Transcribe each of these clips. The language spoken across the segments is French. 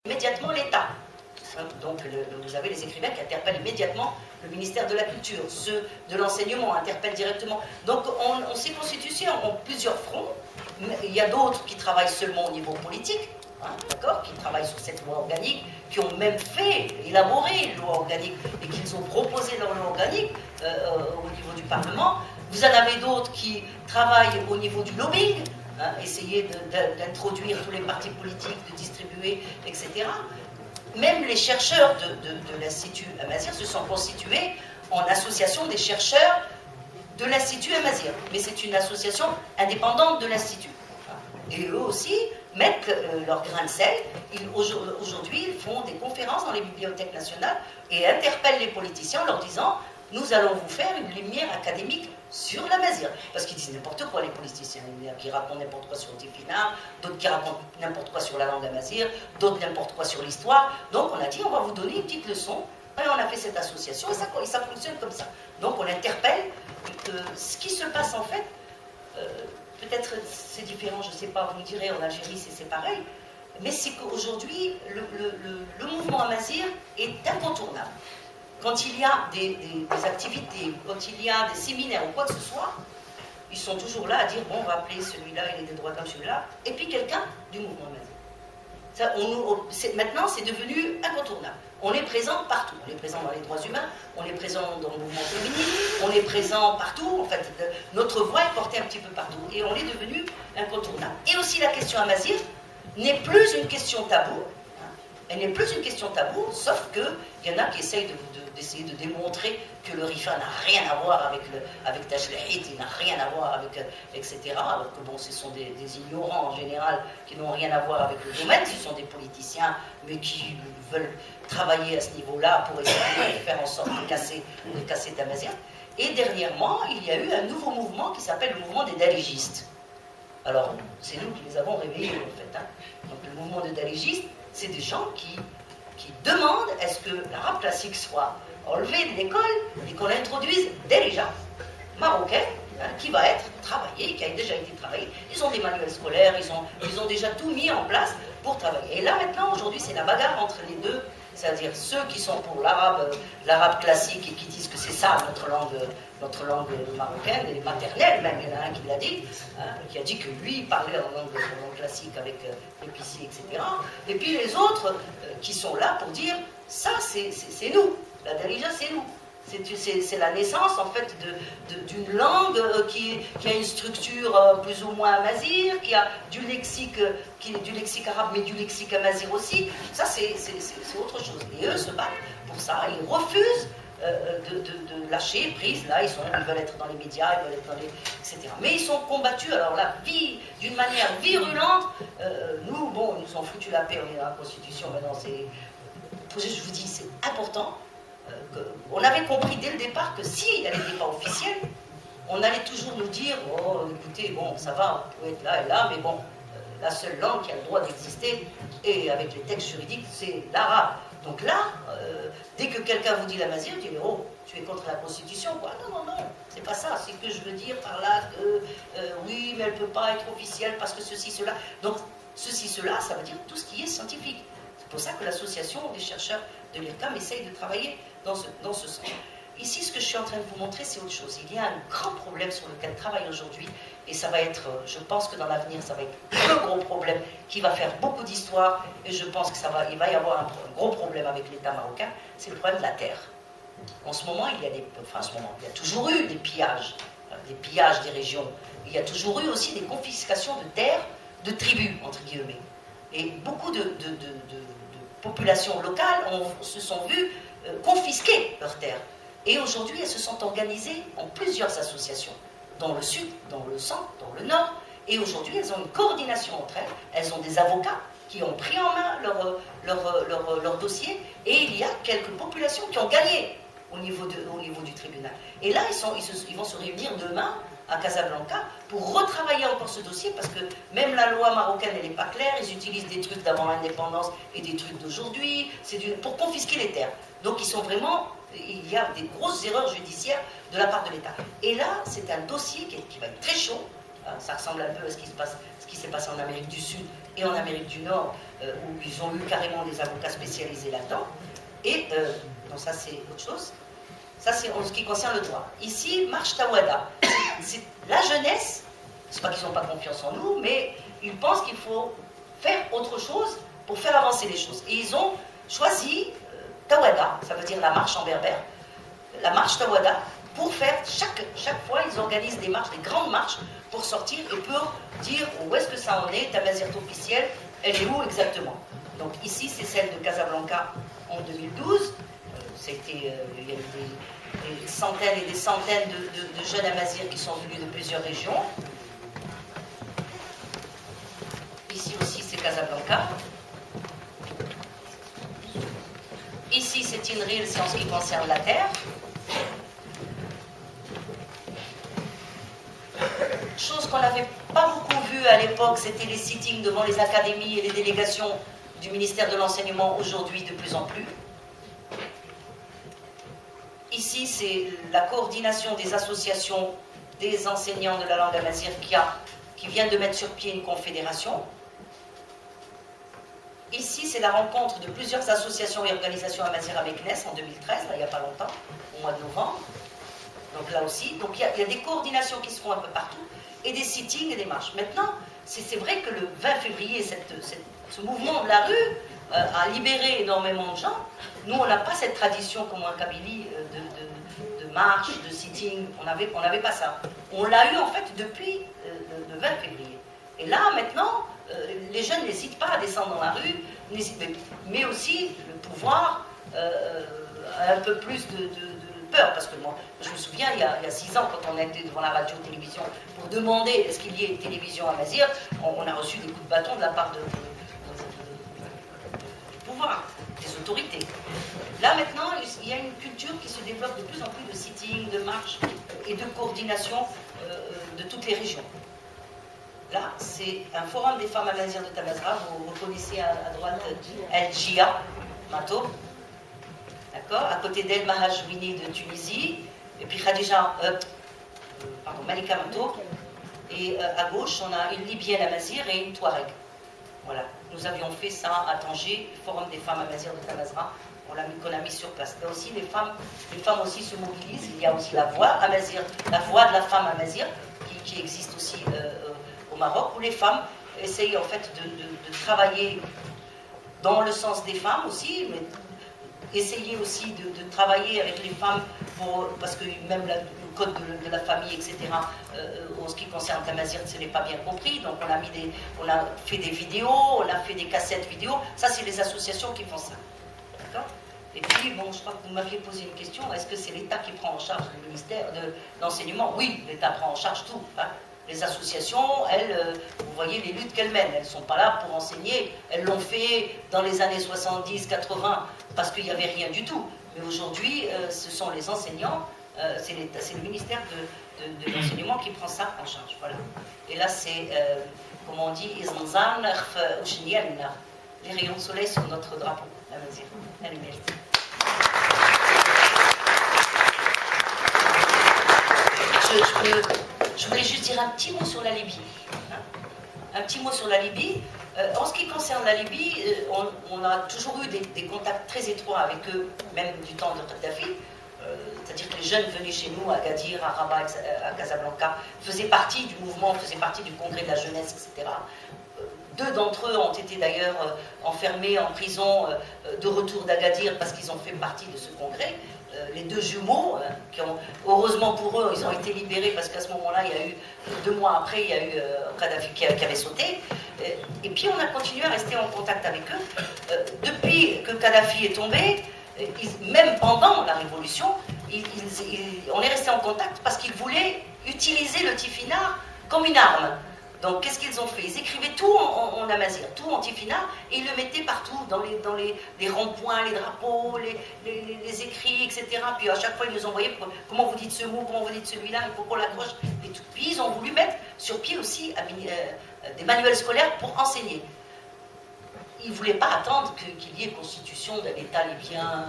Immédiatement l'État. Donc vous avez les écrivains qui interpellent immédiatement le ministère de la Culture, ceux de l'enseignement interpellent directement. Donc on s'est constitué en plusieurs fronts. Il y a d'autres qui travaillent seulement au niveau politique, d'accord, qui travaillent sur cette loi organique, qui ont même fait élaborer une loi organique et qu'ils ont proposé leur loi organique au niveau du Parlement. Vous en avez d'autres qui travaillent au niveau du lobbying, essayer d'introduire tous les partis politiques, de distribuer, etc. Même les chercheurs de l'Institut Amazir se sont constitués en association des chercheurs de l'Institut Amazir. Mais c'est une association indépendante de l'Institut. Et eux aussi mettent leur grain de sel. Aujourd'hui, ils font des conférences dans les bibliothèques nationales et interpellent les politiciens en leur disant « Nous allons vous faire une lumière académique sur l'Amazir ». Parce qu'ils disent n'importe quoi, les politiciens. Il y en a qui racontent n'importe quoi sur le Tifinagh, d'autres qui racontent n'importe quoi sur la langue amazir, d'autres n'importe quoi sur l'histoire. Donc on a dit, on va vous donner une petite leçon. Et on a fait cette association et ça fonctionne comme ça. Donc on interpelle. Ce qui se passe en fait, peut-être c'est différent, je ne sais pas, vous me direz, en Algérie c'est pareil, mais c'est qu'aujourd'hui, le mouvement amazir est incontournable. Quand il y a des activités, quand il y a des séminaires ou quoi que ce soit, ils sont toujours là à dire, bon, on va appeler celui-là, il est des droits comme celui-là, et puis quelqu'un du mouvement amazir. Maintenant, c'est devenu incontournable. On est présent partout. On est présent dans les droits humains, on est présent dans le mouvement féminin, on est présent partout. En fait, notre voix est portée un petit peu partout. Et on est devenu incontournable. Et aussi la question amazir n'est plus une question taboue. Elle n'est plus une question taboue, sauf qu'il y en a qui essayent d'essayer de démontrer que le Rifa n'a rien à voir avec Tajlahit, il n'a rien à voir avec, etc. Alors que bon, ce sont des ignorants en général qui n'ont rien à voir avec le domaine, ce sont des politiciens, mais qui veulent travailler à ce niveau-là pour essayer de faire en sorte de casser Tamazir. Et dernièrement, il y a eu un nouveau mouvement qui s'appelle le mouvement des Daligistes. Alors, c'est nous qui les avons réveillés, en fait. Donc, le mouvement des Daligistes, c'est des gens qui demandent est-ce que l'arabe classique soit enlevé de l'école et qu'on l'introduise déjà marocain, qui va être travaillé, qui a déjà été travaillé. Ils ont des manuels scolaires, ils ont déjà tout mis en place pour travailler. Et là maintenant, aujourd'hui, c'est la bagarre entre les deux, c'est-à-dire ceux qui sont pour l'arabe classique et qui disent que c'est ça notre langue marocaine, et maternelle même, il y en a un qui l'a dit, qui a dit que lui il parlait en langue classique avec l'épicier, etc. Et puis les autres qui sont là pour dire, ça c'est nous, la Darija c'est nous. C'est la naissance en fait d'une langue qui a une structure plus ou moins amazir, qui a du lexique arabe mais du lexique amazir aussi. Ça c'est autre chose. Et eux se battent pour ça, ils refusent de lâcher prise. Là ils veulent être dans les médias, ils veulent être dans les, etc. Mais ils sont combattus, alors là, d'une manière virulente. Nous ont foutu la paix, on est dans la Constitution, maintenant je vous dis, c'est important. On avait compris dès le départ que s'il y a des débats officiels, on allait toujours nous dire « Oh, écoutez, bon, ça va, vous pouvez être là et là, mais bon, la seule langue qui a le droit d'exister, et avec les textes juridiques, c'est l'arabe. » Donc là, dès que quelqu'un vous dit l'amazir, vous dites « Oh, tu es contre la Constitution, quoi. » Non, c'est pas ça. C'est que je veux dire par là que oui, mais elle ne peut pas être officielle parce que ceci, cela. Donc, ceci, cela, ça veut dire tout ce qui est scientifique. C'est pour ça que l'association des chercheurs de l'IRCAM essaye de travailler dans ce sens. Ici, ce que je suis en train de vous montrer, c'est autre chose. Il y a un grand problème sur lequel travaille aujourd'hui, et ça va être, je pense que dans l'avenir, ça va être le gros problème qui va faire beaucoup d'histoire, et je pense qu'il va y avoir un gros problème avec l'État marocain, c'est le problème de la terre. En ce moment, il y a toujours eu des pillages des régions. Il y a toujours eu aussi des confiscations de terres de tribus, entre guillemets. Et beaucoup de populations locales se sont vues confisquer leurs terres. Et aujourd'hui, elles se sont organisées en plusieurs associations, dans le sud, dans le centre, dans le nord. Et aujourd'hui, elles ont une coordination entre elles. Elles ont des avocats qui ont pris en main leur dossier. Et il y a quelques populations qui ont gagné au niveau du tribunal. Et là, ils vont se réunir demain à Casablanca pour retravailler encore ce dossier, parce que même la loi marocaine, elle n'est pas claire. Ils utilisent des trucs d'avant l'indépendance et des trucs d'aujourd'hui. Pour confisquer les terres. Donc il y a des grosses erreurs judiciaires de la part de l'État. Et là, c'est un dossier qui va être très chaud. Ça ressemble un peu à ce qui s'est passé en Amérique du Sud et en Amérique du Nord, où ils ont eu carrément des avocats spécialisés là-dedans. Et, donc ça c'est autre chose. Ça c'est en ce qui concerne le droit. Ici, Marche Tawada. C'est la jeunesse, c'est pas qu'ils n'ont pas confiance en nous, mais ils pensent qu'il faut faire autre chose pour faire avancer les choses. Et ils ont choisi Tawada, ça veut dire la marche en berbère, la marche Tawada, pour faire, chaque fois, ils organisent des marches, des grandes marches, pour sortir et pour dire où est-ce que ça en est, Tamazirt officielle, elle est où exactement. Donc ici, c'est celle de Casablanca en 2012. Il y a eu des centaines et des centaines de jeunes amazirs qui sont venus de plusieurs régions. Ici aussi, c'est Casablanca. Ici, c'est Tinril, c'est en ce qui concerne la terre. Chose qu'on n'avait pas beaucoup vue à l'époque, c'était les sittings devant les académies et les délégations du ministère de l'Enseignement, aujourd'hui de plus en plus. Ici, c'est la coordination des associations des enseignants de la langue amazigh qui viennent de mettre sur pied une confédération. Ici, c'est la rencontre de plusieurs associations et organisations amazigh avec NES en 2013, là, il n'y a pas longtemps, au mois de novembre. Donc là aussi, donc il y a des coordinations qui se font un peu partout, et des sittings et des marches. Maintenant, c'est vrai que le 20 février, ce mouvement de la rue a libéré énormément de gens. Nous, on n'a pas cette tradition comme en Kabylie de marche, de sitting, on n'avait pas ça. On l'a eu en fait depuis le 20 février. Et là, maintenant, les jeunes n'hésitent pas à descendre dans la rue, mais aussi le pouvoir a un peu plus de peur, parce que moi, je me souviens, il y a 6 ans, quand on était devant la radio-télévision pour demander est-ce qu'il y ait une télévision à Mazir, on a reçu des coups de bâton de la part du pouvoir, des autorités. Là, maintenant, il y a une culture qui se développe de plus en plus de sitting, de marche et de coordination de toutes les régions. Là, c'est un forum des femmes amazirs de Tamazra. Vous reconnaissez à droite El-Jia, Mato. D'accord. À côté d'elle, Mahajwini de Tunisie. Et puis Khadija, Malika Mato. Et à gauche, on a une Libyenne amazir et une Touareg. Voilà. Nous avions fait ça à Tanger, forum des femmes amazirs de Tamazra. Qu'on a mis sur place. Là aussi, les femmes aussi se mobilisent. Il y a aussi la voix amazir, la voix de la femme amazir, qui existe aussi au Maroc, où les femmes essayent en fait de travailler dans le sens des femmes aussi, mais essayer aussi de travailler avec les femmes parce que même le code de la famille, etc., en ce qui concerne Tamazir, ce n'est pas bien compris. Donc on a fait des vidéos, on a fait des cassettes vidéo. Ça, c'est les associations qui font ça. D'accord ? Et puis, bon, je crois que vous m'aviez posé une question. Est-ce que c'est l'État qui prend en charge le ministère de l'enseignement ? Oui, l'État prend en charge tout. Hein. Les associations, elles, vous voyez les luttes qu'elles mènent. Elles ne sont pas là pour enseigner. Elles l'ont fait dans les années 70, 80, parce qu'il n'y avait rien du tout. Mais aujourd'hui, ce sont les enseignants, c'est le ministère de l'enseignement qui prend ça en charge. Voilà. Et là, c'est, comme on dit, les rayons de soleil sur notre drapeau. Allez, merci. Je voulais juste dire un petit mot sur la Libye. Hein, un petit mot sur la Libye. En ce qui concerne la Libye, on a toujours eu des contacts très étroits avec eux, même du temps de Kadhafi. C'est-à-dire que les jeunes venaient chez nous, à Gadir, à Rabat, à Casablanca, faisaient partie du mouvement, faisaient partie du congrès de la jeunesse, etc. 2 d'entre eux ont été d'ailleurs enfermés en prison de retour d'Agadir parce qu'ils ont fait partie de ce congrès. Les 2 jumeaux, heureusement pour eux, ils ont été libérés parce qu'à ce moment-là, il y a eu, 2 mois après, il y a eu Kadhafi qui avait sauté. Et puis on a continué à rester en contact avec eux. Depuis que Kadhafi est tombé, même pendant la révolution, on est resté en contact parce qu'ils voulaient utiliser le tifinagh comme une arme. Donc, qu'est-ce qu'ils ont fait? Ils écrivaient tout en amazigh, tout en tifinagh, et ils le mettaient partout, dans les ronds-points, les drapeaux, les écrits, etc. Puis à chaque fois, ils nous envoyaient comment vous dites ce mot, comment vous dites celui-là, il faut qu'on l'accroche. Et tout. Puis ils ont voulu mettre sur pied aussi des manuels scolaires pour enseigner. Ils ne voulaient pas attendre qu'il y ait constitution d'un État libyen,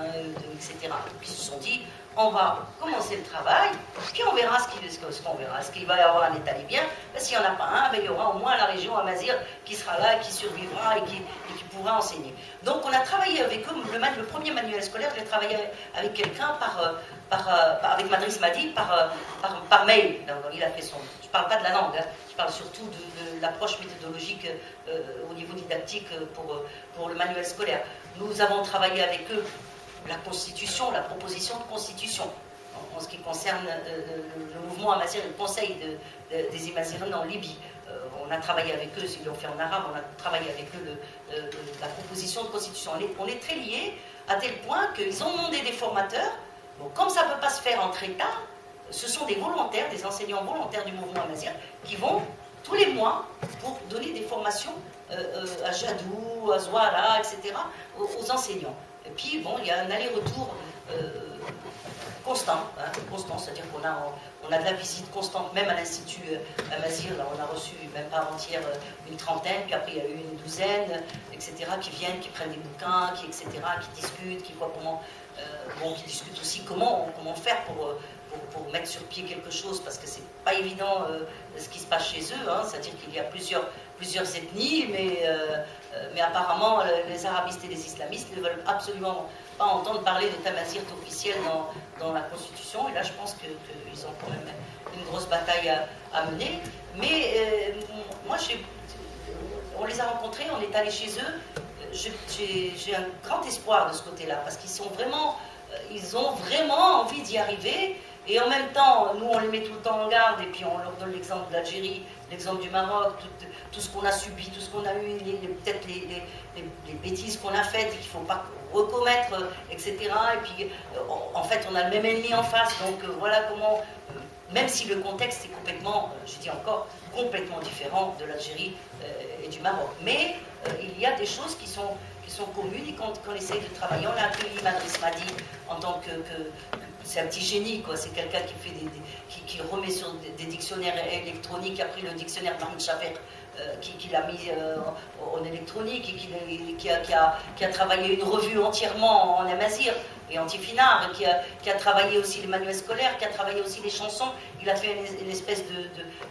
etc. Puis ils se sont dit, on va commencer le travail, puis on verra ce qu'on verra. Est-ce qu'il va y avoir un État libyen? S'il n'y en a pas un, il y aura au moins la région Amazigh qui sera là, qui survivra et qui pourra enseigner. Donc on a travaillé avec eux, le premier manuel scolaire, je l'ai travaillé avec quelqu'un avec Madriss Madi par mail. Donc, il a fait son... Je ne parle pas de la langue, hein, je parle surtout de l'approche méthodologique au niveau didactique pour le manuel scolaire. Nous avons travaillé avec eux la constitution, la proposition de constitution, en ce qui concerne le mouvement Amazigh, le conseil des Imazighen en Libye. On a travaillé avec eux, ils l'ont fait en arabe, on a travaillé avec eux la proposition de constitution. On est très liés à tel point qu'ils ont demandé des formateurs. Bon, comme ça ne peut pas se faire entre États, ce sont des volontaires, des enseignants volontaires du mouvement Amazigh qui vont tous les mois pour donner des formations à Jadou, à Zouara, etc., aux enseignants. Et puis, bon, il y a un aller-retour constant, c'est-à-dire qu'on a de la visite constante, même à l'Institut Amazigh. Là, on a reçu, même pas avant-hier, une trentaine, puis après il y a eu une douzaine, etc., qui viennent, qui prennent des bouquins, etc., qui discutent, qui voient comment... qui discutent aussi comment faire pour mettre sur pied quelque chose, parce que c'est pas évident ce qui se passe chez eux, hein, c'est-à-dire qu'il y a plusieurs ethnies, mais apparemment les arabistes et les islamistes ne veulent absolument pas entendre parler de Tamazight officiel dans la Constitution, et là je pense qu'ils ont quand même une grosse bataille à mener. Mais moi, on les a rencontrés, on est allé chez eux, j'ai un grand espoir de ce côté-là, parce qu'ils ont vraiment envie d'y arriver, et en même temps, nous on les met tout le temps en garde, et puis on leur donne l'exemple de l'Algérie, l'exemple du Maroc, tout ce qu'on a subi, tout ce qu'on a eu, peut-être les bêtises qu'on a faites, et qu'il ne faut pas recommettre, etc. Et puis, en fait, on a le même ennemi en face, donc voilà comment, même si le contexte est complètement, je dis encore, complètement différent de l'Algérie et du Maroc. Mais il y a des choses qui sont communes, et qu'on essaye de travailler. On a accueilli Madriss Madi en tant que c'est un petit génie, quoi. C'est quelqu'un qui remet sur des dictionnaires électroniques, qui a pris le dictionnaire Mahmoud Chafer, qui l'a mis en électronique, et qui a travaillé une revue entièrement en amazigh et en tifinagh, qui a travaillé aussi les manuels scolaires, qui a travaillé aussi les chansons. Il a fait une espèce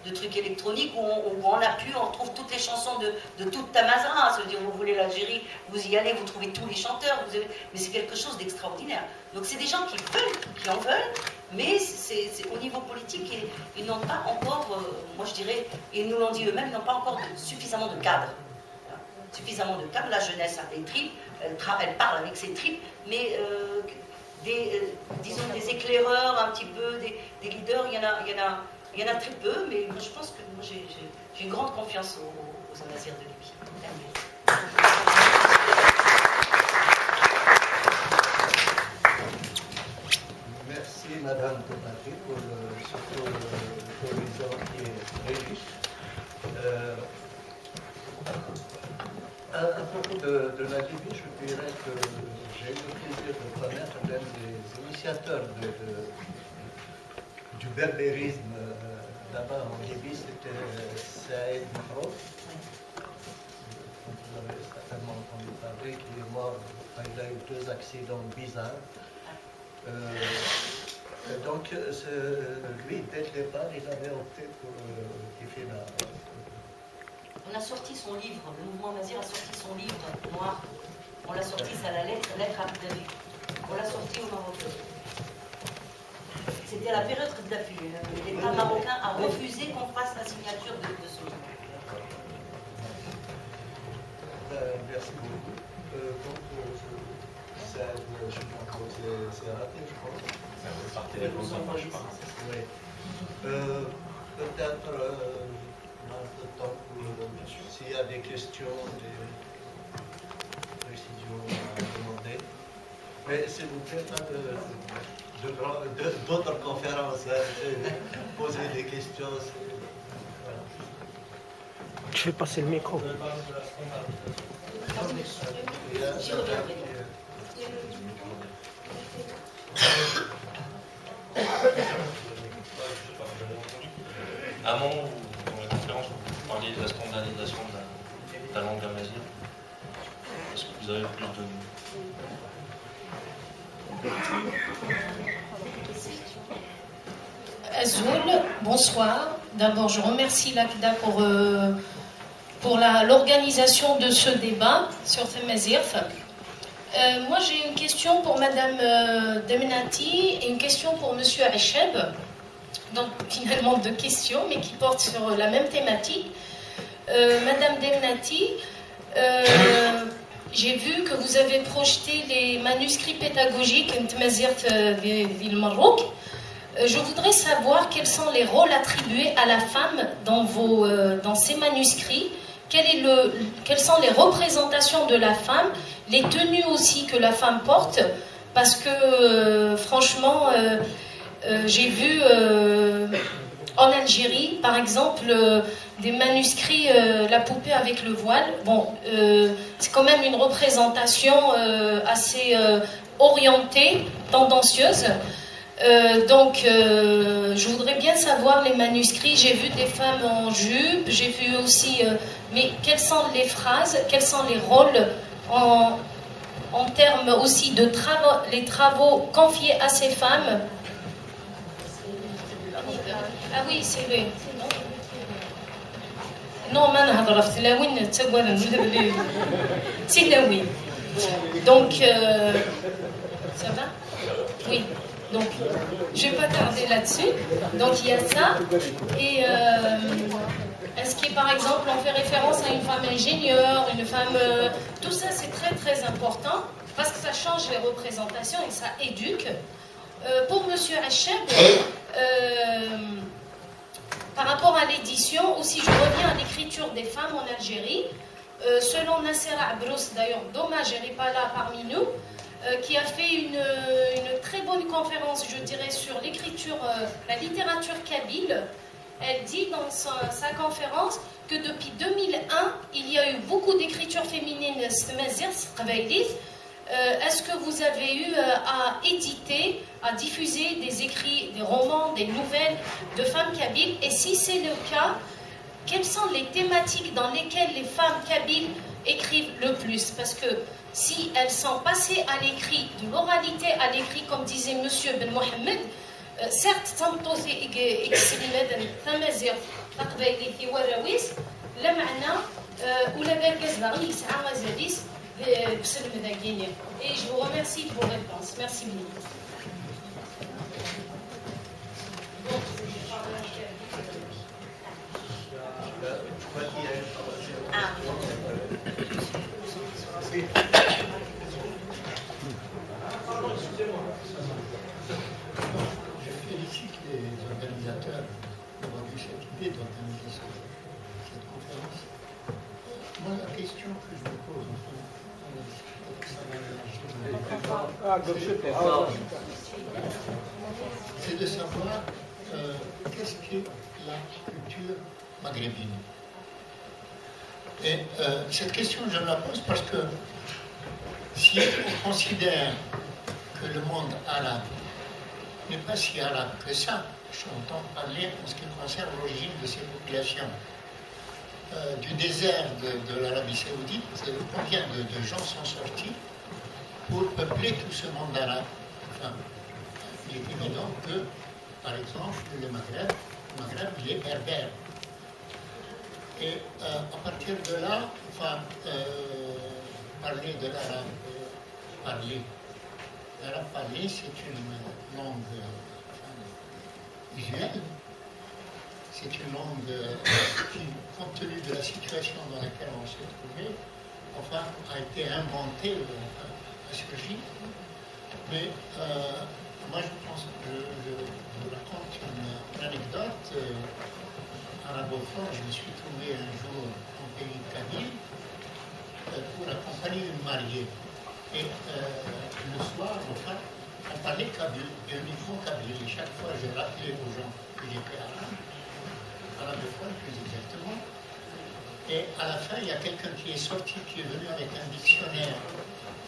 de truc électronique où on trouve toutes les chansons de toute Tamazra. Ça veut dire, vous voulez l'Algérie, vous y allez, vous trouvez tous les chanteurs, mais c'est quelque chose d'extraordinaire. Donc c'est des gens qui en veulent, mais c'est au niveau politique, ils n'ont pas encore, moi je dirais, ils nous l'ont dit eux-mêmes, ils n'ont pas encore suffisamment de cadres. Suffisamment de cadres. La jeunesse a des tripes, elle parle avec ses tripes, mais disons des éclaireurs un petit peu, des leaders, il y en a très peu, mais moi, je pense que moi, j'ai une grande confiance aux Amazirs de Libye. Merci Madame Tomati pour l'horizon qui est très riche. À propos de la Libye, je dirais que j'ai eu le plaisir de connaître l'un des initiateurs du berbérisme là-bas en Libye, c'était Saïd Mahrouf. Vous avez certainement entendu parler, qui est mort, il a eu 2 accidents bizarres. Donc, lui, dès le départ, il avait opté pour Tifina. On a sorti son livre, le mouvement Amazigh a sorti son livre noir. On l'a sorti, c'est à la lettre à Kadhafi. On l'a sorti au Maroc. C'était à la période Kadhafi. L'État marocain a refusé qu'on fasse la signature de ce livre. Merci beaucoup. Donc, c'est raté, je crois. Ça fait partie des choses, moi, je pense. Oui. Peut-être, dans le temps, s'il y a des questions, des précisions à demander. Mais s'il vous plaît, pas d'autres conférences, poser des questions. Voilà. Je vais passer le micro. À un moment où, dans la conférence, vous parliez de la standardisation de la langue amazigh, est-ce que vous avez plus de... Azoul, bonsoir. D'abord, je remercie l'ACDA pour l'organisation de ce débat sur Thamazirf. Moi, j'ai une question pour Madame Demnati et une question pour Monsieur Hacheb. Donc, finalement, deux questions, mais qui portent sur la même thématique. Madame Demnati, j'ai vu que vous avez projeté les manuscrits pédagogiques de Thamazirf du Maroc. Je voudrais savoir quels sont les rôles attribués à la femme dans ces manuscrits. Quelles sont les représentations de la femme, les tenues aussi que la femme porte, parce que franchement, j'ai vu en Algérie, par exemple, des manuscrits, la poupée avec le voile. Bon, c'est quand même une représentation assez orientée, tendancieuse. Donc, je voudrais bien savoir les manuscrits. J'ai vu des femmes en jupe, j'ai vu aussi... mais quelles sont les phrases, quels sont les rôles en termes aussi de les travaux confiés à ces femmes? Ah oui, c'est vrai. Non, c'est là, oui. Donc, ça va? Oui. Donc, je ne vais pas tarder là-dessus. Donc, il y a ça. Et est-ce que, par exemple, on fait référence à une femme ingénieure, une femme... tout ça, c'est très, très important parce que ça change les représentations et ça éduque. Pour M. Hacheb, par rapport à l'édition, aussi, je reviens à l'écriture des femmes en Algérie. Selon Nassera Abrous, d'ailleurs, dommage, elle n'est pas là parmi nous, qui a fait une très bonne conférence, je dirais, sur l'écriture, la littérature kabyle. Elle dit dans sa conférence que depuis 2001, il y a eu beaucoup d'écritures féminines. Est-ce que vous avez eu à éditer, à diffuser des écrits, des romans, des nouvelles de femmes kabyles? Et si c'est le cas, quelles sont les thématiques dans lesquelles les femmes kabyles écrivent le plus? Parce que si elles sont passées à l'écrit, de l'oralité à l'écrit, comme disait M. Ben Mohamed, certes, تمطوثي اكسلمات ثمازيغ تقبايلي في وراويس لا معنى ولا بركز باغي يسعى غزاليس بسلم ذاكيني. Et je vous remercie de vos réponses. Merci beaucoup. Je félicite les organisateurs d'avoir eu cette idée d'organiser cette conférence. Moi, la question que je me pose, c'est de savoir qu'est-ce qu'est la culture maghrébine. Et cette question, je me la pose parce que si on considère que le monde arabe n'est pas si arabe que ça, j'entends parler en ce qui concerne l'origine de ces populations. Du désert de l'Arabie Saoudite, combien de gens sont sortis pour peupler tout ce monde arabe? Enfin, il est évident que, par exemple, le Maghreb, il est berbère. Et à partir de là, enfin, parler de l'arabe parlé, c'est une langue usuelle. C'est une langue qui, compte tenu de la situation dans laquelle on s'est trouvé, enfin, a été inventée, a surgi. Mais moi, je pense que je vous raconte une anecdote arabophone. Je me suis trouvé un jour en pays kabyle pour accompagner une mariée. Et le soir, enfin, on parlait kabyle, et uniquement kabyle. Et chaque fois, je rappelais aux gens que j'étais arabophone, plus exactement. Et à la fin, il y a quelqu'un qui est sorti, qui est venu avec un dictionnaire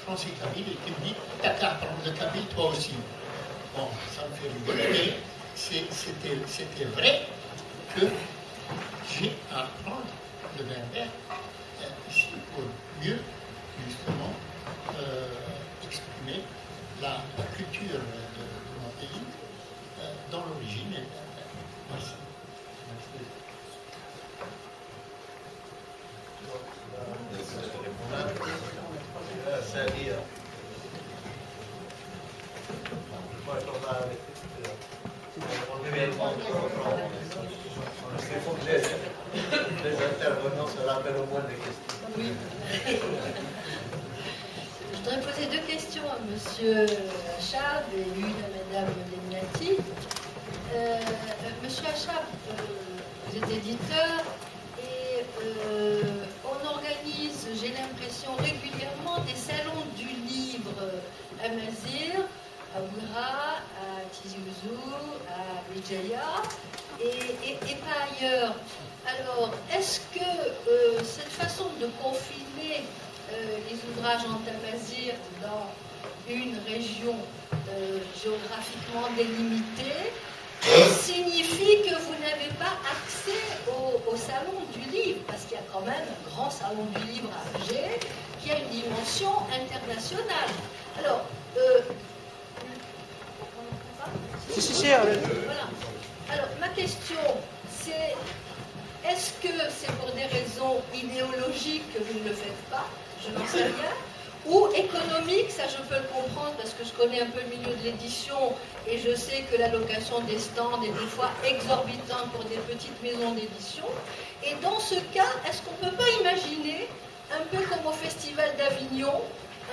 français-kabyle et qui me dit « T'as qu'à apprendre le kabyle, toi aussi ». Bon, ça me fait rigoler, mais c'était vrai que j'ai à apprendre le berbère ici pour mieux, justement, exprimer la culture de mon pays dans l'origine. Merci. الثانية ما شاء الله عليك. Il faut que les intervenants se rappellent au moins des questions. Oui. Je voudrais poser deux questions à M. Achab et une à Mme Lemnati. Monsieur Achab, vous êtes éditeur et on organise, j'ai l'impression, régulièrement des salons du livre à Mazir, à Ouira, à Tizi Ouzou, à Béjaïa et pas ailleurs. Alors, est-ce que cette façon de confiner les ouvrages en Tamazir dans une région géographiquement délimitée signifie que vous n'avez pas accès au salon du livre, parce qu'il y a quand même un grand salon du livre à Alger qui a une dimension internationale. Alors, voilà. Alors, ma question, c'est est-ce que c'est pour des raisons idéologiques que vous ne le faites pas? Je n'en sais rien. Ou économique, ça je peux le comprendre parce que je connais un peu le milieu de l'édition et je sais que la location des stands est des fois exorbitante pour des petites maisons d'édition. Et dans ce cas, est-ce qu'on ne peut pas imaginer, un peu comme au Festival d'Avignon,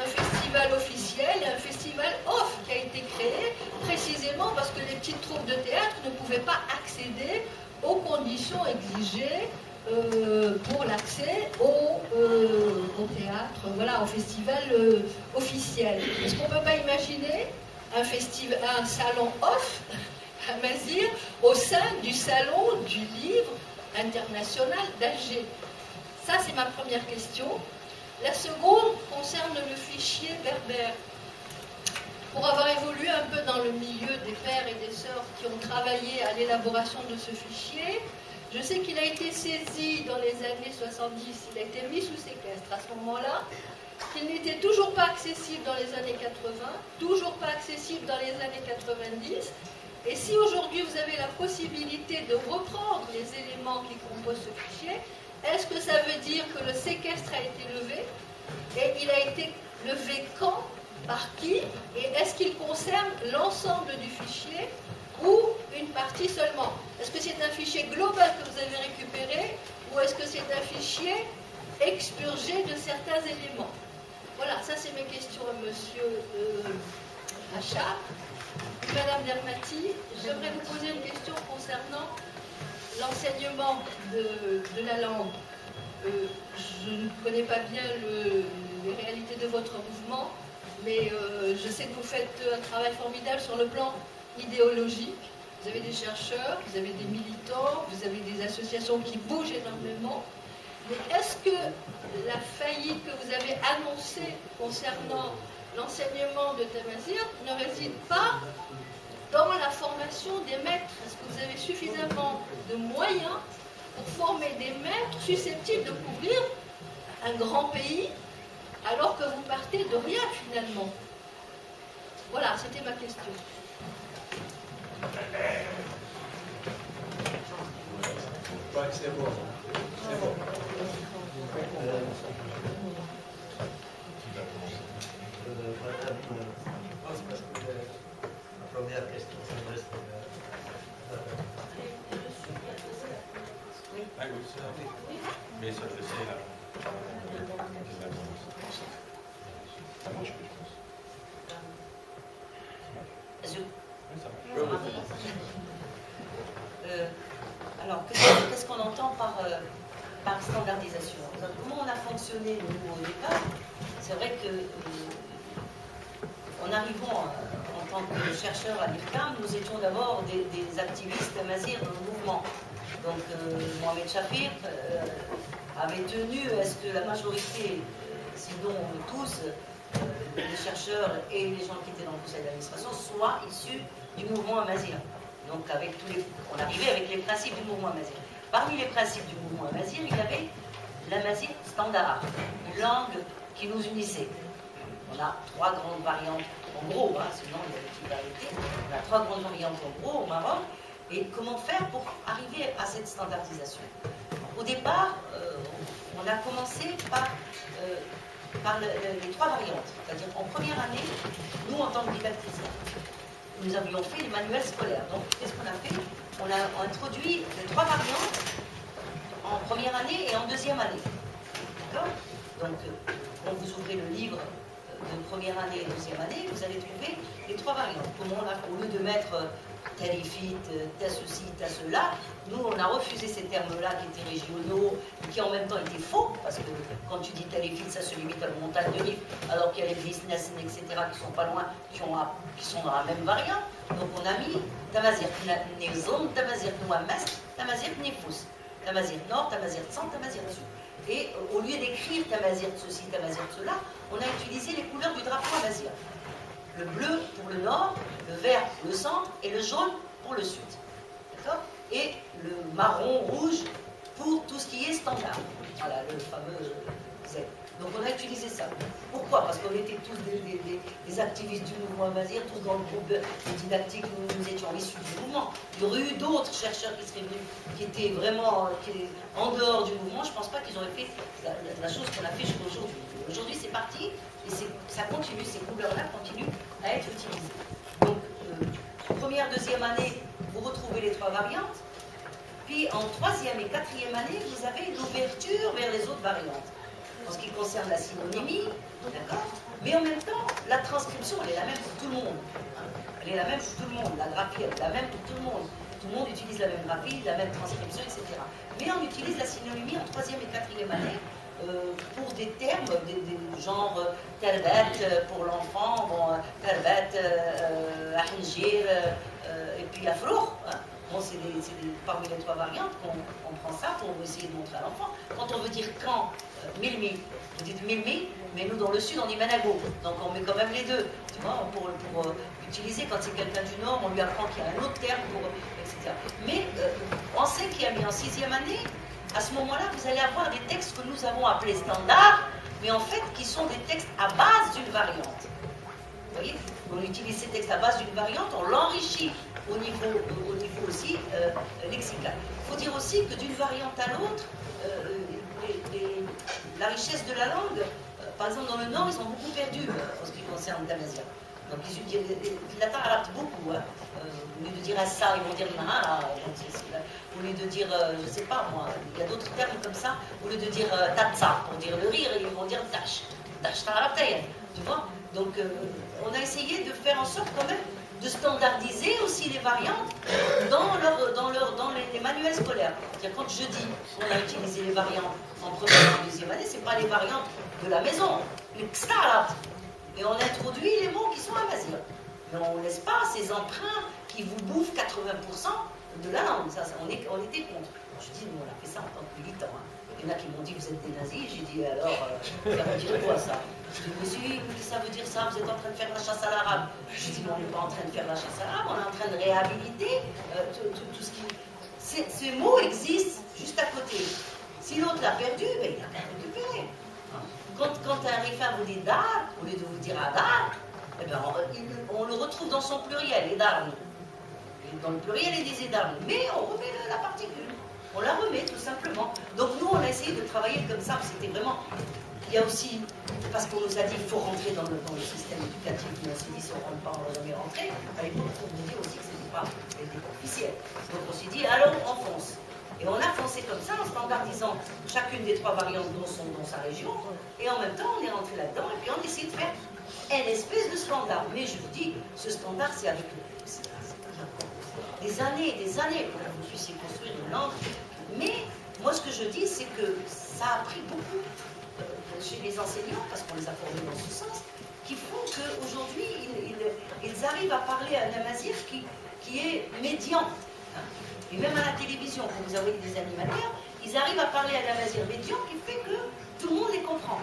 un festival officiel et un festival off qui a été créé précisément parce que les petites troupes de théâtre ne pouvaient pas accéder aux conditions exigées pour l'accès au théâtre, voilà, au festival officiel. Est-ce qu'on ne peut pas imaginer un salon off à Mazir au sein du salon du livre international d'Alger? Ça, c'est ma première question. La seconde concerne le fichier berbère. Pour avoir évolué un peu dans le milieu des pères et des sœurs qui ont travaillé à l'élaboration de ce fichier, je sais qu'il a été saisi dans les années 70, il a été mis sous séquestre à ce moment-là, qu'il n'était toujours pas accessible dans les années 80, toujours pas accessible dans les années 90. Et si aujourd'hui vous avez la possibilité de reprendre les éléments qui composent ce fichier, est-ce que ça veut dire que le séquestre a été levé? Et il a été levé quand? Par qui? Et est-ce qu'il concerne l'ensemble du fichier ou une partie seulement? Est-ce que c'est un fichier global que vous avez récupéré ou est-ce que c'est un fichier expurgé de certains éléments? Voilà, ça c'est mes questions à Monsieur Achab. Madame Dermati, j'aimerais vous poser une question concernant l'enseignement de la langue. Je ne connais pas bien les réalités de votre mouvement, mais je sais que vous faites un travail formidable sur le plan idéologique. Vous avez des chercheurs, vous avez des militants, vous avez des associations qui bougent énormément. Mais est-ce que la faillite que vous avez annoncée concernant l'enseignement de Tamazir ne réside pas dans la formation des maîtres? Est-ce que vous avez suffisamment de moyens pour former des maîtres susceptibles de couvrir un grand pays alors que vous partez de rien finalement? Voilà, c'était ma question. Je crois que c'est bon. C'est bon. Madame, c'est parce que la première question s'adresse Ah oui, c'est vrai. Mais ça faisait la... Ça marche, je pense. Je- Oui, ça marche. Alors, qu'est-ce qu'on entend par standardisation? Comment on a fonctionné, nous, au départ? C'est vrai que, en arrivant en tant que chercheur à l'IRCAM, nous étions d'abord des activistes mazirs dans le mouvement. Donc, Mohamed Chafir avait tenu à ce que la majorité, sinon tous, les chercheurs et les gens qui étaient dans le conseil d'administration soient issus du mouvement amazir. Donc on arrivait avec les principes du mouvement amazir. Parmi les principes du mouvement amazir, il y avait l'amazir standard, une langue qui nous unissait. On a trois grandes variantes, en gros, sinon il y a des petites variétés. On a trois grandes variantes en gros au Maroc, Et comment faire pour arriver à cette standardisation? Au départ, on a commencé par les 3 variantes. C'est-à-dire, en première année, nous, en tant que didacticiens, nous avions fait les manuels scolaires. Donc, qu'est-ce qu'on a fait? On a introduit les 3 variantes en première année et en deuxième année. D'accord? Donc, quand vous ouvrez le livre de première année et deuxième année, vous allez trouver les 3 variantes. Comment on a, au lieu de mettre tarifite, t'as ceci, t'as cela, nous on a refusé ces termes-là qui étaient régionaux, qui en même temps étaient faux, parce que quand tu dis tarifite, ça se limite à la montagne de Rif, alors qu'il y a les business, etc., qui sont pas loin, qui sont dans la même variante. Donc on a mis Tamazir Nezon, Tamazir Nouames, Tamazir Nefous, Tamazir Nord, Tamazir Centre, Tamazir Sud. Et au lieu d'écrire Tamazir de ceci, Tamazir de cela, on a utilisé les couleurs du drapeau amazir. Le bleu pour le nord, le vert pour le centre et le jaune pour le sud. D'accord? Et le marron, rouge pour tout ce qui est standard. Voilà, le fameux Z. Donc on a utilisé ça. Pourquoi? Parce qu'on était tous des activistes du mouvement amazir, tous dans le groupe didactique, nous étions issus du mouvement. Il y aurait eu d'autres chercheurs qui seraient venus, qui étaient vraiment en dehors du mouvement. Je ne pense pas qu'ils auraient fait la chose qu'on a fait jusqu'à aujourd'hui. Aujourd'hui c'est parti, et ça continue, ces couleurs-là continuent à être utilisées. Donc, première, deuxième année, vous retrouvez les 3 variantes. Puis en troisième et quatrième année, vous avez une ouverture vers les autres variantes. En ce qui concerne la synonymie, d'accord? Mais en même temps, la transcription, elle est la même pour tout le monde. Elle est la même pour tout le monde. La graphie, elle est la même pour tout le monde. Tout le monde utilise la même graphie, la même transcription, etc. Mais on utilise la synonymie en troisième et quatrième année pour des termes, des genres terbat pour l'enfant, terbat, ahinjir, et puis afrour. Bon, c'est parmi les 3 variantes qu'on prend ça pour essayer de montrer à l'enfant. Quand on veut dire quand, milmi, vous dites milmi, mais nous dans le sud on dit manago. Donc on met quand même les deux, tu vois, pour utiliser. Quand c'est quelqu'un du nord, on lui apprend qu'il y a un autre terme, etc. Mais en cinquième et en sixième année, à ce moment-là, vous allez avoir des textes que nous avons appelés standards, mais en fait qui sont des textes à base d'une variante. Vous voyez, on utilise ces textes à base d'une variante, on l'enrichit au niveau aussi lexical. Il faut dire aussi que d'une variante à l'autre, la richesse de la langue, par exemple dans le Nord, ils ont beaucoup perdu en ce qui concerne l'amazigh. Donc ils latin adaptent beaucoup. Au lieu de dire ça, ils vont dire nahara. Au lieu de dire, je ne sais pas moi, il y a d'autres termes comme ça. Au lieu de dire tatsa pour dire le rire, ils vont dire dash. Dash ta'arabtayen. Tu vois? Donc on a essayé de faire en sorte quand même de standardiser aussi les variantes dans les manuels scolaires. C'est-à-dire quand je dis qu'on a utilisé les variantes en première et en deuxième année, ce n'est pas les variantes de la maison, les kstarat. Et on introduit les mots qui sont amazigh. Mais on ne laisse pas ces emprunts qui vous bouffent 80% de la langue. Ça, on était contre. Je dis, nous on a fait ça en tant que militants. Il y en a qui m'ont dit, vous êtes des nazis. J'ai dit, alors, ça veut dire quoi ça? Je dis, monsieur, ça veut dire ça, vous êtes en train de faire la chasse à l'arabe. Je dis, non, on n'est pas en train de faire la chasse à l'arabe, on est en train de réhabiliter tout ce qui... Ces mots existent juste à côté. Si l'autre l'a perdu, ben, il a bien récupéré. Quand un rifa vous dit dar, au lieu de vous dire adar, eh ben, on le retrouve dans son pluriel, edarni. Dans le pluriel, il disait darni. Mais on remet la particule. On la remet tout simplement. Donc nous, on a essayé de travailler comme ça. C'était vraiment... Il y a aussi, parce qu'on nous a dit qu'il faut rentrer dans le système éducatif, mais on s'est dit si on ne rentre pas, on ne va jamais rentrer. À l'époque, on nous dit aussi que ce n'était pas officiel. Donc on s'est dit, allons, on fonce. Et on a foncé comme ça en standardisant chacune des 3 variantes dans sa région. Et en même temps, on est rentré là-dedans et puis on essaie de faire une espèce de standard. Mais je vous dis, ce standard, c'est avec des années pour que vous puissiez construire une langue. Mais moi, ce que je dis, c'est que ça a pris beaucoup chez les enseignants, parce qu'on les a formés dans ce sens, qui font qu'aujourd'hui, ils arrivent à parler un amazigh qui est médian. Et même à la télévision, quand vous avez des animateurs, ils arrivent à parler un amazigh médian qui fait que tout le monde les comprend.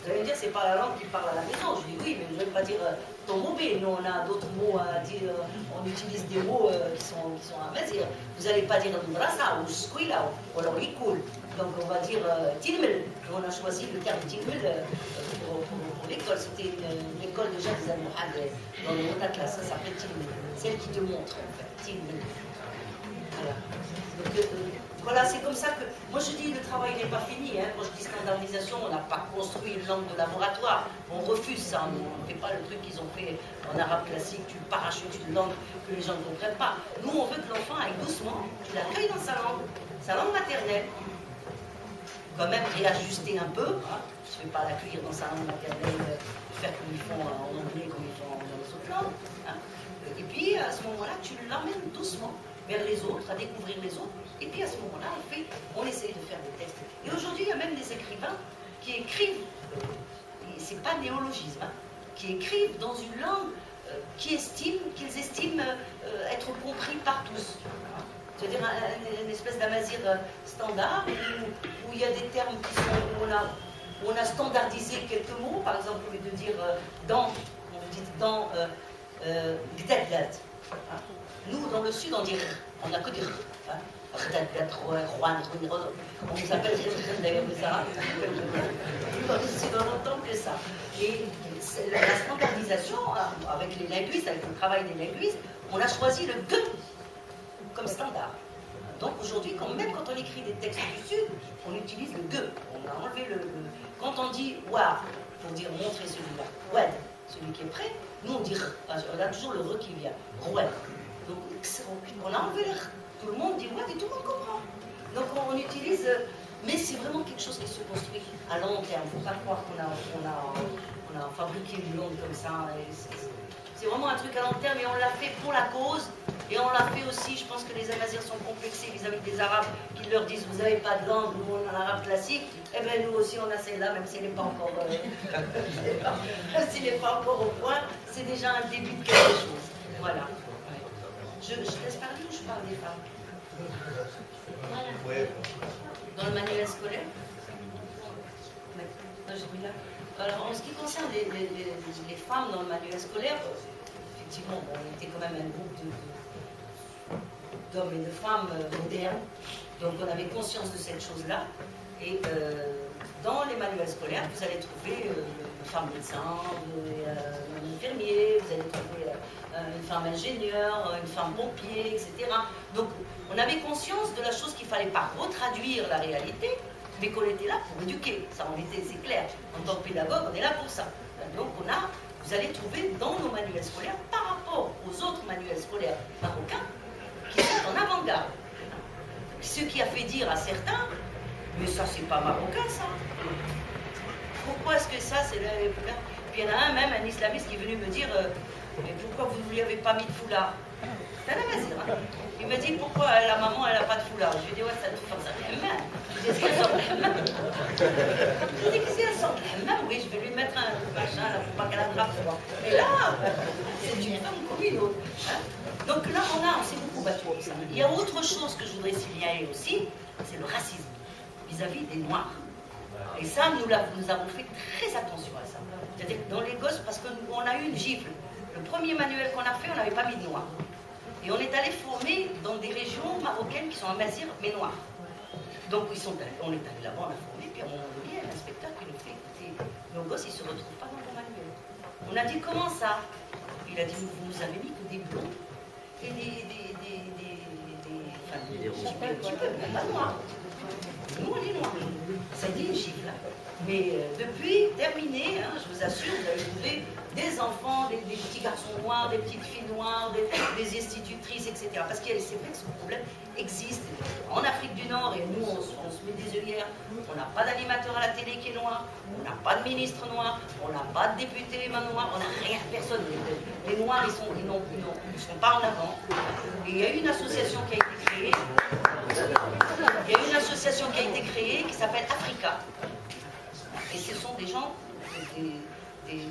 Vous allez me dire, c'est pas la langue qu'ils parlent à la maison. Je dis oui, mais je ne veux pas dire automobile. Nous, on a d'autres mots à dire, on utilise des mots qui sont à mazir. Vous n'allez pas dire Mdrasa ou Squila ou alors Likoul. Donc on va dire Tilmel. On a choisi le terme Tilmel pour l'école. C'était une école déjà des Al-Muhad dans le Motakla, ça s'appelle Tilmel. Celle qui te montre en fait, Tilmel. Voilà. Donc, voilà, c'est comme ça que... Moi je dis, le travail n'est pas fini. Hein. Quand je dis standardisation, on n'a pas construit une langue de laboratoire. On refuse ça. On ne fait pas le truc qu'ils ont fait en arabe classique. Tu parachutes une langue que les gens ne comprennent pas. Nous, on veut que l'enfant aille doucement, qu'il accueille dans sa langue maternelle. Quand même réajuster un peu. Hein. Je ne vais pas l'accueillir dans sa langue maternelle, faire comme ils font en anglais, comme ils font dans les autres langues. Hein. Et puis, à ce moment-là, tu l'emmènes doucement vers les autres, à découvrir les autres. Et puis à ce moment-là, on essaye de faire des textes. Et aujourd'hui, il y a même des écrivains qui écrivent, et c'est pas néologisme, hein, qui écrivent dans une langue qu'ils estiment être compris par tous. C'est-à-dire une espèce d'amazir standard où il y a des termes qui sont, où on a standardisé quelques mots. Par exemple, au lieu de dire dans, on dit dans Gdadlat. Nous, dans le sud, on dit on n'a que des hein. On nous appelle d'ailleurs les Arabes. C'est dans longtemps que ça. Et la standardisation, avec les linguistes, avec le travail des linguistes, on a choisi le « de » comme standard. Donc aujourd'hui, même quand on écrit des textes du sud, on utilise le « de ». On a enlevé le... Quand on dit « wa », pour dire montrer celui-là, « wad », celui qui est prêt, nous on dit « r ». On a toujours le « re » qui vient, « rwad ». Donc on a enlevé le « r ». Tout le monde dit « wad » et tout le monde comprend. Donc on utilise... Mais c'est vraiment quelque chose qui se construit à long terme. Il ne faut pas croire qu'on a fabriqué une langue comme ça. C'est vraiment un truc à long terme et on l'a fait pour la cause. Et on l'a fait aussi, je pense que les Amazirs sont complexés vis-à-vis des Arabes qui leur disent vous n'avez pas de langue, nous on a l'arabe classique. Eh bien nous aussi on a celle-là, même s'il n'est pas encore s'il n'est pas encore au point, c'est déjà un début de quelque chose. Voilà. Je laisse parler ou je parle des femmes? Ouais. Dans le manuel scolaire. Alors, en ce qui concerne les femmes dans le manuel scolaire, effectivement, on était quand même un groupe d'hommes et de femmes modernes, donc on avait conscience de cette chose-là. Et dans les manuels scolaires, vous allez trouver une femme médecin, un infirmier, vous allez trouver une femme ingénieure, une femme pompier, etc. Donc, on avait conscience de la chose qu'il ne fallait pas retraduire la réalité, mais qu'on était là pour éduquer. Ça, c'est clair. En tant que pédagogue, on est là pour ça. Donc, vous allez trouver dans nos manuels scolaires, par rapport aux autres manuels scolaires marocains, qui sont en avant-garde. Ce qui a fait dire à certains, mais ça, c'est pas marocain, ça. Pourquoi est-ce que ça, c'est là? Puis il y en a un islamiste qui est venu me dire, mais pourquoi vous ne lui avez pas mis de foulard? C'est un amazir, hein. Il m'a dit, pourquoi la maman, elle n'a pas de foulard? Je lui ai dit, ouais, ça te force à hammam. Je lui ai dit, est-ce qu'elle sort de hammam? Je lui ai dit, qu'est-ce qu'elle sort de hammam? Oui, je vais lui mettre un machin, là, pour pas qu'elle attrape froid. Mais là, c'est une femme comme une autre. Hein. Donc là, on s'est beaucoup battu pour ça. Il y a autre chose que je voudrais signaler aussi, c'est le racisme vis-à-vis des Noirs. Et ça, nous avons fait très attention à ça. C'est-à-dire que dans les gosses, parce qu'on a eu une gifle. Le premier manuel qu'on a fait, on n'avait pas mis de noirs. Et on est allé former dans des régions marocaines qui sont amazirs, mais noirs. Donc on est allé là-bas, on a formé, puis à un moment donné, il y a l'inspecteur qui nous fait écouter, nos gosses, ils ne se retrouvent pas dans le manuel. On a dit, comment ça? Il a dit, vous nous avez mis que des blonds et pas noirs. Nous, on est noirs. Ça dit une chiffre, là. Mais depuis, terminé, hein, je vous assure, vous allez trouver des enfants, des petits garçons noirs, des petites filles noires, des institutrices, etc. Parce que c'est vrai que ce problème existe en Afrique du Nord, et nous, on se met des œillères. On n'a pas d'animateur à la télé qui est noir, on n'a pas de ministre noir, on n'a pas de député noir, on n'a rien, personne. Les noirs, ils ne sont pas en avant. Et il y a une association qui a été créée. Il y a une association qui a été créée qui s'appelle Africa. Et ce sont des gens, des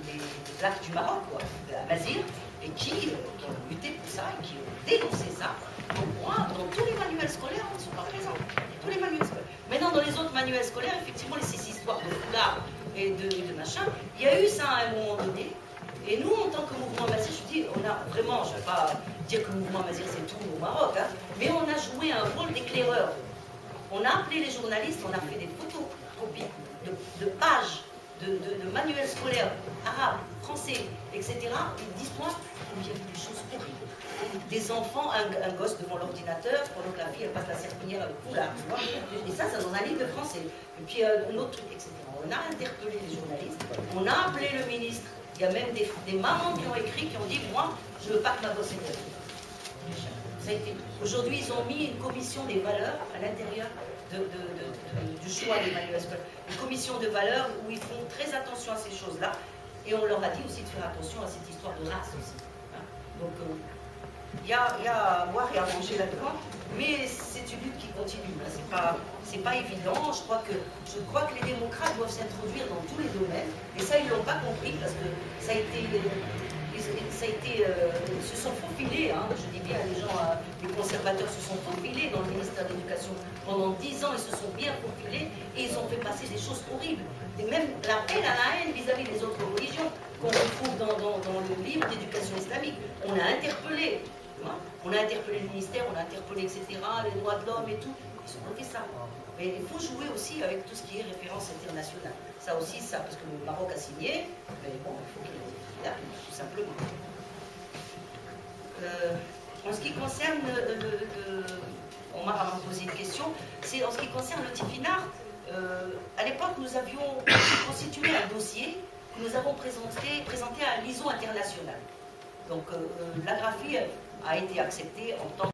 blacks du Maroc, quoi, de la Mazir, et qui ont lutté pour ça, et qui ont dénoncé ça. Donc moi, dans tous les manuels scolaires, ils ne sont pas présents. Tous les manuels scolaires. Maintenant, dans les autres manuels scolaires, effectivement, ces histoires de foulard et de machin, il y a eu ça à un moment donné, Et nous, en tant que mouvement Mazir, je dis, on a vraiment, je ne vais pas dire que le mouvement Mazir c'est tout au Maroc, hein, mais on a joué un rôle d'éclaireur. On a appelé les journalistes, on a fait des photocopies de pages, de manuels scolaires, arabes, français, etc. Et dis-moi, il y a des choses horribles. Des enfants, un gosse devant l'ordinateur, pendant que la fille elle passe la serpillière avec foulard, tu vois. Et ça, c'est dans un livre de français. Et puis un autre truc, etc. On a interpellé les journalistes, on a appelé le ministre. Il y a même des mamans qui ont écrit, qui ont dit, moi, je ne veux pas que ma gosse ait. Aujourd'hui, ils ont mis une commission des valeurs à l'intérieur du choix des manuels scolaires. Une commission de valeurs où ils font très attention à ces choses-là. Et on leur a dit aussi de faire attention à cette histoire de race aussi. Hein. Donc, il y a à boire et à manger là-dedans, mais c'est une lutte qui continue. Hein. C'est pas évident. Je crois que les démocrates doivent s'introduire dans tous les domaines. Et ça, ils ne l'ont pas compris parce que ça a été se sont faufilés, hein, je dis bien, les conservateurs se sont faufilés dans le ministère de l'Éducation. Pendant 10 ans, ils se sont bien faufilés et ils ont fait passer des choses horribles. Et même l'appel à la haine vis-à-vis des autres religions qu'on retrouve dans le livre d'éducation islamique. On a interpellé. Hein, on a interpellé le ministère, on a interpellé, etc., les droits de l'homme et tout. Ils ont fait ça. Mais il faut jouer aussi avec tout ce qui est référence internationale. Ça aussi, ça, parce que le Maroc a signé, mais bon, il faut qu'il y ait tout simplement. En ce qui concerne, on m'a posé une question, c'est en ce qui concerne le Tifinagh, à l'époque, nous avions constitué un dossier que nous avons présenté à l'ISO international. Donc, la graphie a été acceptée en tant